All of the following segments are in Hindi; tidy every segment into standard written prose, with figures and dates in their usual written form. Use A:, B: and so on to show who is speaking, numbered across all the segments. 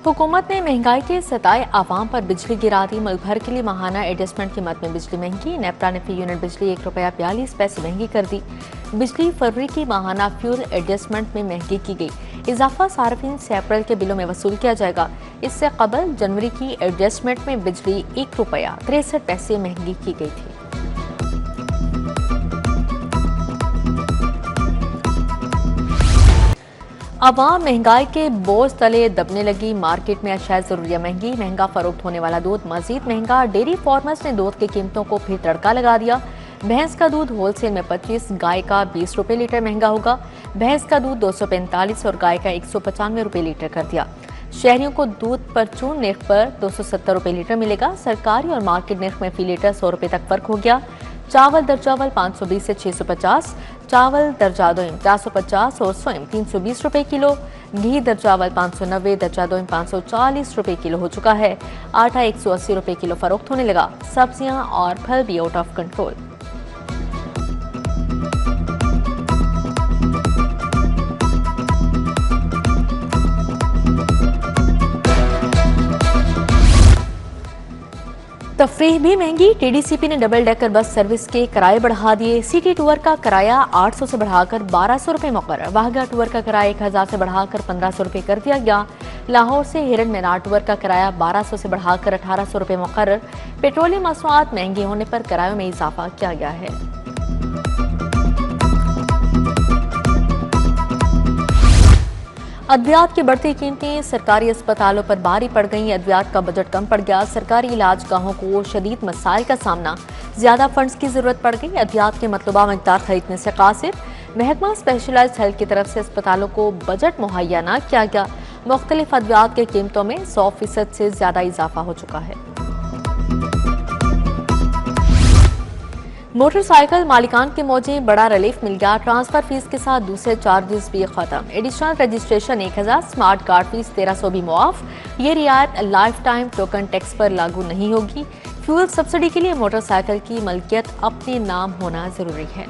A: हुकूमत ने महंगाई के सताए आवाम पर बिजली गिरा दी। मुल्क भर के लिए माहाना एडजस्टमेंट कीमत में बिजली महंगी। नेपरा ने फी यूनिट बिजली ₹1.42 महंगी कर दी। बिजली फरवरी की माहाना फ्यूल एडजस्टमेंट में महंगी की गई। इजाफा सार्फिन से अप्रैल के बिलों में वसूल किया जाएगा। इससे कबल जनवरी की एडजस्टमेंट में बिजली ₹1.63 महंगी की गई थी। अवाम महंगाई के बोझ तले दबने लगी। मार्केट में अशाया जरूरिया महंगी। महंगा फरोख्त होने वाला दूध मजीद महंगा। डेयरी फार्मर्स ने दूध की कीमतों को फिर तड़का लगा दिया। भैंस का दूध होलसेल में 25, गाय का ₹20 लीटर महंगा होगा। भैंस का दूध 245 और गाय का ₹195 लीटर कर दिया। शहरियों को दूध परचून निर्ख पर ₹270 लीटर मिलेगा। सरकारी और मार्केट निर्ख में फी लीटर ₹100 तक फर्क हो गया। चावल दर्जावल 520 से 650, चावल दर्जादोइम 450 और सोइम ₹320 किलो। घी दर्जावल 590, दर्जादोइम ₹540 किलो हो चुका है। आटा ₹180 किलो फरोख्त होने लगा। सब्जियां और फल भी आउट ऑफ कंट्रोल। तफरीह भी महंगी। टीडीसीपी ने डबल डेकर बस सर्विस के किराए बढ़ा दिए। सिटी टूर का किराया 800 से बढ़ाकर ₹1200 मुकर्रर। वाहगा टूर का किराया 1000 से बढ़ाकर ₹1500 कर दिया गया। लाहौर से हिरन मीनार टूर का किराया 1200 से बढ़ाकर ₹1800 मुकर्रर। पेट्रोलियम मसनूआत महंगे होने पर किरायों में इजाफा किया गया है। अद्वियात की बढ़ती कीमतें सरकारी अस्पतालों पर भारी पड़ गई। अद्वियात का बजट कम पड़ गया। सरकारी इलाज गाहों को शदीद मसाइल का सामना, ज्यादा फंड्स की जरूरत पड़ गई। अद्वियात की मतलूबा मकदार खरीदने से कासिर। महकमा स्पेशलाइज्ड हेल्थ की तरफ से अस्पतालों को बजट मुहैया न किया गया। मुख्तलिफ अद्वियात की कीमतों में 100% से ज्यादा इजाफा हो चुका है। मोटरसाइकिल मालिकान के मौजें बड़ा रिलीफ मिल गया। ट्रांसफर फीस के साथ दूसरे चार्जेस भी खत्म। Additional registration 1000, smart card fees 1300 भी मुआफ। ये रियायत लाइफ टाइम टोकन टैक्स पर लागू नहीं होगी। फ्यूल सब्सिडी के लिए मोटरसाइकिल की मलकियत अपने नाम होना जरूरी है।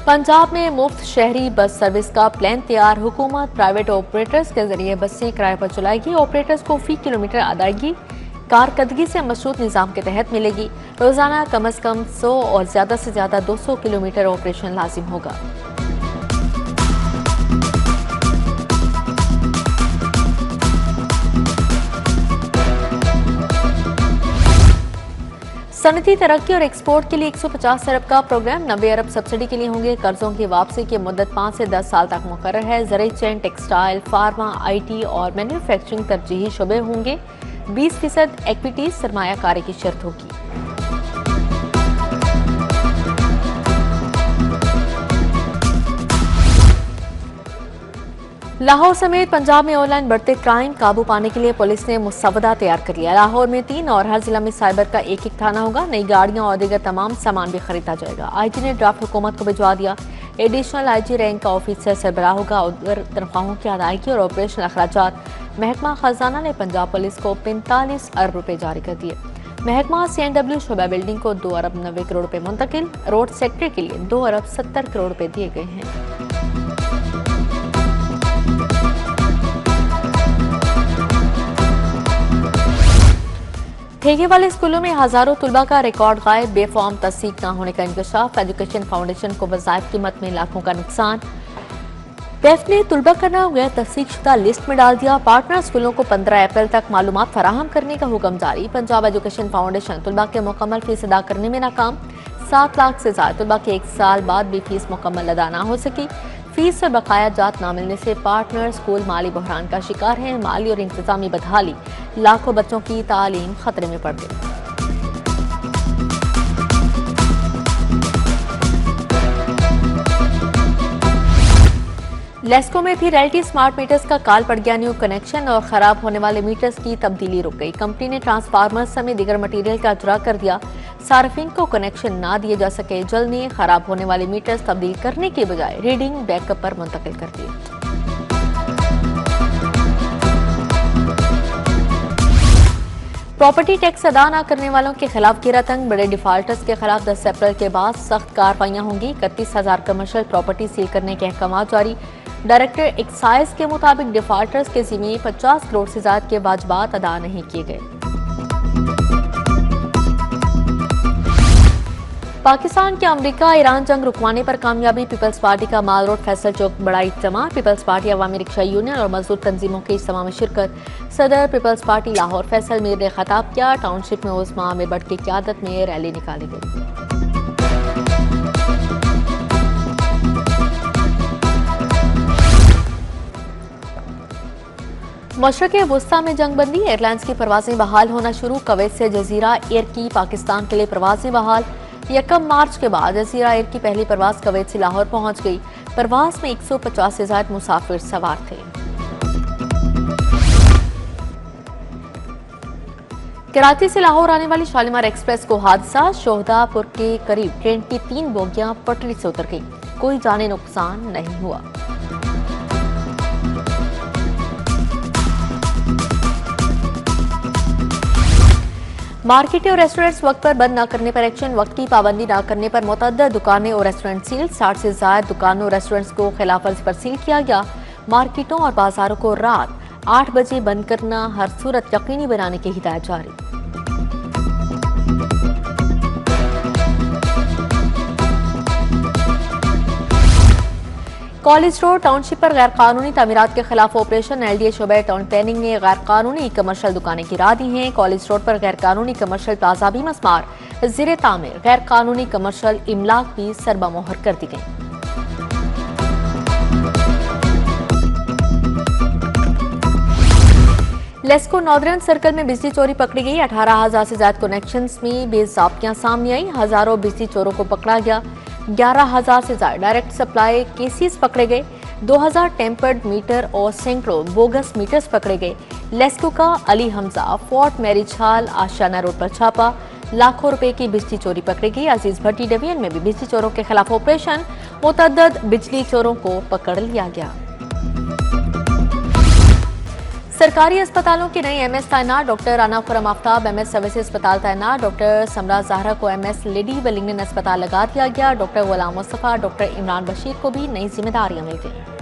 A: पंजाब में मुफ्त शहरी बस सर्विस का प्लान तैयार। हुकूमत प्राइवेट ऑपरेटर्स के जरिए बसें किराए पर चलाएगी। ऑपरेटर्स को फी किलोमीटर अदायगी कारकर्दगी से मशरूत निज़ाम के तहत मिलेगी। रोजाना कम अज कम 100 और ज्यादा से ज्यादा 200 किलोमीटर ऑपरेशन लाजिम होगा। सनती तरक्की और एक्सपोर्ट के लिए 150 अरब का प्रोग्राम। 90 अरब सब्सिडी के लिए होंगे। कर्जों की वापसी की मुद्दत 5 से 10 साल तक मुकर्रर है। ज़राई चैन, टेक्सटाइल, फार्मा, IT और मैन्युफैक्चरिंग तरजीही शोबे होंगे। 20% इक्विटी सरमायाकारी की शर्त होगी। लाहौर समेत पंजाब में ऑनलाइन बढ़ते क्राइम काबू पाने के लिए पुलिस ने मुसवदा तैयार कर लिया। लाहौर में 3 और हर जिला में साइबर का एक थाना होगा। नई गाड़ियां और दीगर तमाम सामान भी खरीदा जाएगा। IG ने ड्राफ्ट हुकूमत को भिजवा दिया। एडिशनल IG रैंक का ऑफिसर सरबराह होगा। उधर तनख्वाहों की अदायगी और ऑपरेशनल अखराजात महकमा खजाना ने पंजाब पुलिस को 45 अरब रुपए जारी कर दिए। महकमा CNW शोबा बिल्डिंग को 2 अरब 90 करोड़ रुपए मुंतकिल। रोड सेक्टर के लिए 2 अरब 70 करोड़ रुपए दिए गए हैं। ठेके वाले स्कूलों में हजारों तुलबा का रिकॉर्ड गायब। बेफॉर्म तस्दीक न होने का इंकशाफ। एजुकेशन फाउंडेशन को वज़ाइफ कीमत में लाखों का नुकसान। पैफ ने तुलबा का नाम गैर तस्दीकशुदा लिस्ट में डाल दिया। पार्टनर स्कूलों को 15 अप्रैल तक मालूमात फराहम करने का हुक्म जारी। पंजाब एजुकेशन फाउंडेशन तुलबा के मुकम्मल फीस अदा करने में नाकाम। 7 लाख से ज्यादा तुलबा के 1 साल बाद भी फीस मुकम्मल अदा न हो सकी। फीस से बकाया जात न मिलने से पार्टनर स्कूल माली बहरान का शिकार है। माली और इंतजामी बदहाली, लाखों बच्चों की तालीम खतरे में पड़ गई। लेस्को में भी रियल्टी स्मार्ट मीटर्स का काल पड़ गया। न्यू कनेक्शन और खराब होने वाले मीटर्स की तब्दीली रुक गई। कंपनी ने ट्रांसफार्मर समेत दीगर मटीरियल का अजरा कर दिया। सार्फिन को कनेक्शन ना दिए जा सके। जल्द ही खराब होने वाले मीटर्स तब्दील करने के बजाय रीडिंग बैकअप पर मुंतकिल कर दिए। प्रॉपर्टी टैक्स अदा न करने वालों के खिलाफ गिरा तंग, बड़े डिफाल्टर्स के खिलाफ 10 अप्रैल के बाद सख्त कार्रवाइयां होंगी। 31,000 कमर्शियल प्रॉपर्टी सील करने के अहकाम जारी। डायरेक्टर एक्साइज के मुताबिक डिफाल्टर्स के जिम्मे 50 करोड़ से ज्यादा के वाजिबात अदा नहीं किए गए। पाकिस्तान के अमेरिका ईरान जंग रुकवाने पर कामयाबी, पीपल्स पार्टी का माल रोड फैसल चौक बड़ा इज्तिमा। पीपल्स पार्टी अवामी रिक्शा यूनियन और मजदूर तंजीमों के इज्तिमा में शिरकत। सदर पीपल्स पार्टी लाहौर फैसल मीर ने खिताब किया। टाउनशिप में उस्मा आमिर भट्ट की क़यादत में रैली निकाली गई। मशरक़े वुस्ता में जंगबंदी, एयरलाइंस की परवाजें बहाल होना शुरू। कुवैत से जजीरा एयर की पाकिस्तान के लिए परवाजें बहाल। 1 मार्च के बाद जजीरा एयर की पहली परवाज कुवैत से लाहौर पहुंच गई। परवाज में 150 से ज्यादा मुसाफिर सवार थे। कराची से लाहौर आने वाली शालीमार एक्सप्रेस को हादसा, शोहदापुर के करीब ट्रेन की 3 बोगियां पटरी से उतर गई। कोई जानी नुकसान नहीं हुआ। मार्केटें और रेस्टोरेंट्स वक्त पर बंद न करने पर एक्शन, वक्त की पाबंदी न करने पर मुतअद्दिद दुकानें और रेस्टोरेंट सील। 60 से ज्यादा दुकानों और रेस्टोरेंट्स को खिलाफ वर्जी पर सील किया गया। मार्केटों और बाजारों को रात 8 बजे बंद करना हर सूरत यकीनी बनाने की हिदायत जारी। कॉलेज रोड टाउनशिप पर गैर कानूनी तामीरात के खिलाफ ऑपरेशन। LDA शोबे टाउन प्लानिंग ने गैर कानूनी कमर्शियल दुकानें गिरा दी हैं। कॉलेज रोड पर गैर कानूनी कमर्शियल प्लाजा भी मस्मार, ज़ेरे तामीर। गैर कानूनी कमर्शियल इमलाक भी सरबमोहर कर दी गई। लेस्को नॉर्दर्न सर्कल में बिजली चोरी पकड़ी गई। 18,000 से ज्यादा कनेक्शंस में बेज़ाब्तियां सामने आई। हजारों बिजली चोरों को पकड़ा गया। 11,000 से ज्यादा डायरेक्ट सप्लाई केसेस पकड़े गए। 2,000 टेम्पर्ड मीटर और सैकड़ों बोगस मीटर्स पकड़े गए। लेस्को का Ali Hamza fort marriage hall Ashiana road पर छापा। लाखों रुपए की बिजली चोरी पकड़ी गई। अजीज भट्टी डिवीजन में भी बिजली चोरों के खिलाफ ऑपरेशन, मुतअद्दिद बिजली चोरों को पकड़ लिया गया। सरकारी अस्पतालों की नई MS तैनात, doctor Rana Khurram Aftab MS service अस्पताल तैनात। डॉक्टर समरा जहरा को MS लेडी वेलिंगटन अस्पताल लगा दिया गया। डॉक्टर गुलाम मुस्तफा, डॉक्टर इमरान बशीर को भी नई जिम्मेदारियां मिल गई।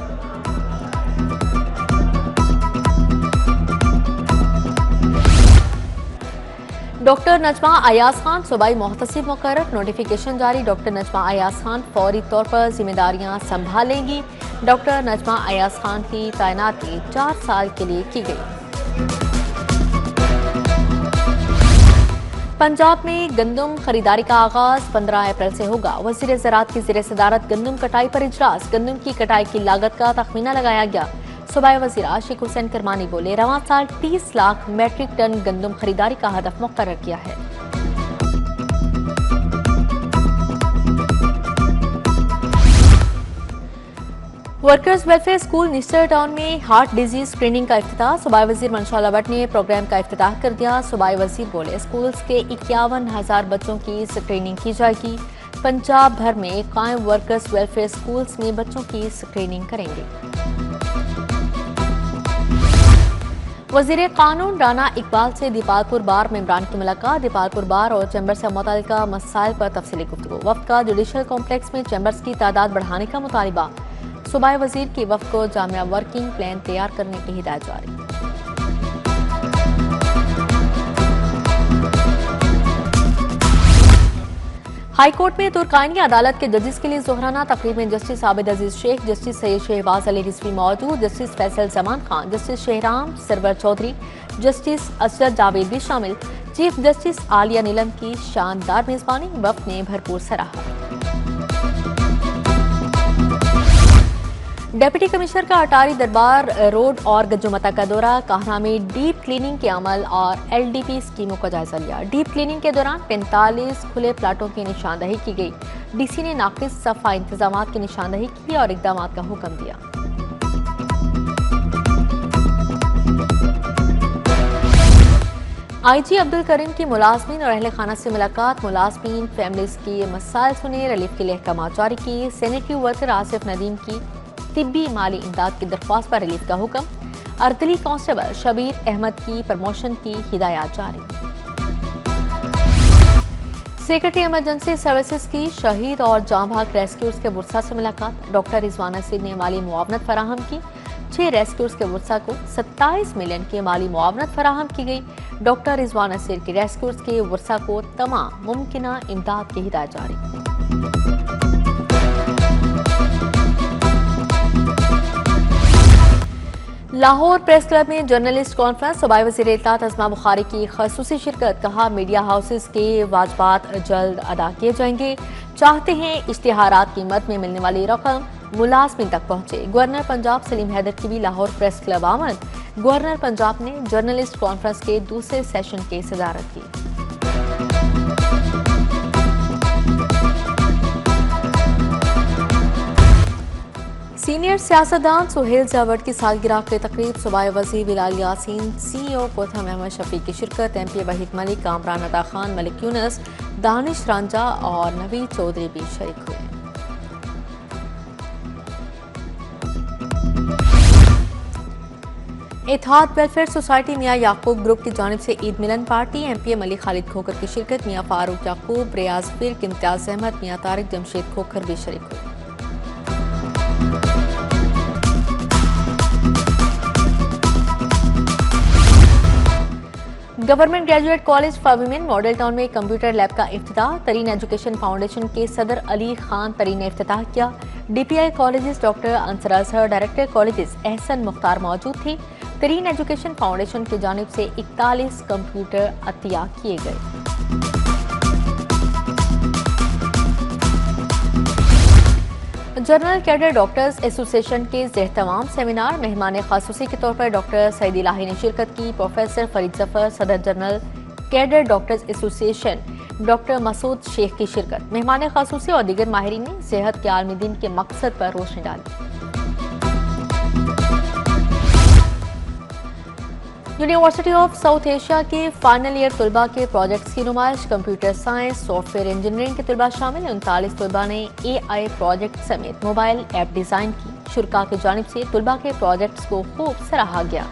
A: डॉक्टर नजमा अयाज खान सूबाई मोहतसिब मुकर्रर, नोटिफिकेशन जारी। डॉक्टर नजमा अयाज खान फौरी तौर पर जिम्मेदारियां संभालेंगी। डॉक्टर नजमा अयाज खान की तैनाती 4 साल के लिए की गई। पंजाब में गंदम खरीदारी का आगाज 15 अप्रैल से होगा। वज़ीर ज़राअत की ज़ेर सदारत गंदम कटाई पर इजलास। गंदम की कटाई की लागत का तखमीना लगाया गया। सूबाई वज़ीर आशिक हुसैन करमानी बोले, रवां साल 30 लाख मैट्रिक टन गंदम खरीदारी का हदफ मुकर्रर किया है। वर्कर्स वेलफेयर स्कूल निस्टर टाउन में हार्ट डिजीज स्क्रीनिंग का इफ्तिताह। सूबाई वजीर मनशा भट्ट ने प्रोग्राम का इफ्तिताह कर दिया। सूबाई वजीर बोले, स्कूल्स के 51,000 बच्चों की स्क्रीनिंग की जाएगी। पंजाब भर में कायम वर्कर्स वेलफेयर स्कूल्स में बच्चों की स्क्रीनिंग करेंगे। वजीर कानून राना इकबाल से दीपालपुर बार मेंबरान की मुलाकात। दीपालपुर बार और चैम्बर से मुतल्लिका मसाइल पर तफसीली गुफ्तगू। वफ्द का जुडिशल कॉम्प्लेक्स में चैम्बर्स की तादाद बढ़ाने का मुतालिबा। सूबाई वजीर की वफ्द को जामिया वर्किंग प्लान तैयार करने की हिदायत जारी। हाई कोर्ट में तुर्कानी अदालत के जजेस के लिए जोहराना तकरीब में जस्टिस आबिद अजीज शेख, जस्टिस सैयद शहबाज अली रिजवी मौजूद। Justice Faisal Zaman Khan, justice Shahram Sarwar Chaudhry, justice Asjad Javed भी शामिल। चीफ जस्टिस आलिया नीलम की शानदार मेजबानी वफ्द ने भरपूर सराहा। डिप्टी कमिश्नर का अटारी दरबार रोड और गज्जुमता का दौरा। काहना में डीप क्लीनिंग के अमल और LDP स्कीमों का जायजा लिया। डीप क्लीनिंग के दौरान 45 खुले प्लाटों की निशानदही की गई। DC ने नाकिस सफा इंतजाम की निशानदही की और इकदाम का हुक्म दिया। IG अब्दुल करीम की मुलाजमीन और अहले खाना से मुलाकात। मुलाजमीन फैमिलीज की मसाइल सुने, रिलीफ के लिए अहकाम जारी किए। सैनिटरी वर्कर आसिफ नदीम की तिब्बी माली इमदाद की दरख्वास्त पर रिलीफ का हुक्म। अर्दली कांस्टेबल शबीर अहमद की प्रमोशन की हिदायत जारी। सेक्रेटरी इमरजेंसी सर्विसेज की शहीद और जाँ भाग रेस्क्यूज के बुरसा से मुलाकात। डॉक्टर रिजवान नसीर ने माली मुआवनत फराहम की। 6 रेस्क्यूज के बुरसा को 27 मिलियन की माली मुआवनत फराहम की गई। डॉक्टर रिजवान नसीर की रेस्क्यूज के बुरसा को तमाम मुमकिना इमदाद की हिदायत जारी। लाहौर प्रेस क्लब में जर्नलिस्ट कॉन्फ्रेंस। सूबाई वज़ीर इत्तलात अस्मा बुखारी की खसूसी शिरकत। कहा मीडिया हाउसेस के वाजबात जल्द अदा किए जाएंगे। चाहते हैं इश्तिहारात की मद में मिलने वाली रकम मुलाजमिन तक पहुंचे। गवर्नर पंजाब सलीम हैदर की भी लाहौर प्रेस क्लब आमद। गवर्नर पंजाब ने जर्नलिस्ट कॉन्फ्रेंस के दूसरे सेशन की सदारत की। सीनियर सियासतदान सुहेल जावड़ की सालगिरह की तकरीब। सूबाई वज़ीर बिलाल यासीन, CEO कोथम अहमद शफीक की शिरकत। MP वहीद मलिक, कामरान अता खान, मलिक यूनुस, दानिश रांझा और नवीद चौधरी भी शरीक हुए। इत्तेहाद वेलफेयर सोसाइटी मियां याकूब ग्रुप की जानिब से ईद मिलन पार्टी। MPM अली खालिद खोखर की शिरकत। मियां फारूक याकूब, रियाज फिर, इम्तियाज अहमद, मियां तारिक जमशेद खोखर भी शरीक हुए। Government graduate college for women model town में कंप्यूटर लैब का इफ्तिताह। तरीन एजुकेशन फाउंडेशन के सदर अली खान तरीन ने इफ्तिताह किया। DPI colleges doctor Ansar Azhar, director colleges Ehsan Mukhtar मौजूद थे। तरीन एजुकेशन फाउंडेशन की जानिब से 41 कंप्यूटर अतिया किए गए। जनरल कैडर डॉक्टर्स एसोसिएशन के एहतमाम सेमिनार। मेहमान खासूसी के तौर पर डॉक्टर सईद इलाही ने शिरकत की। प्रोफेसर फरीद जफर, सदर general cadre doctors association doctor Masood Sheikh की शिरकत। मेहमान खासूसी और दीगर माहिरीन ने सेहत के आलमी दिन के मकसद पर रोशनी डाली। यूनिवर्सिटी ऑफ साउथ एशिया के फाइनल ईयर तलबा के प्रोजेक्ट्स की नुमाइश। कंप्यूटर साइंस, सॉफ्टवेयर इंजीनियरिंग के तलबा शामिल। 39 तलबा ने AI प्रोजेक्ट समेत मोबाइल ऐप डिज़ाइन की। शुरा की जानिब से तलबा के प्रोजेक्ट्स को खूब सराहा गया।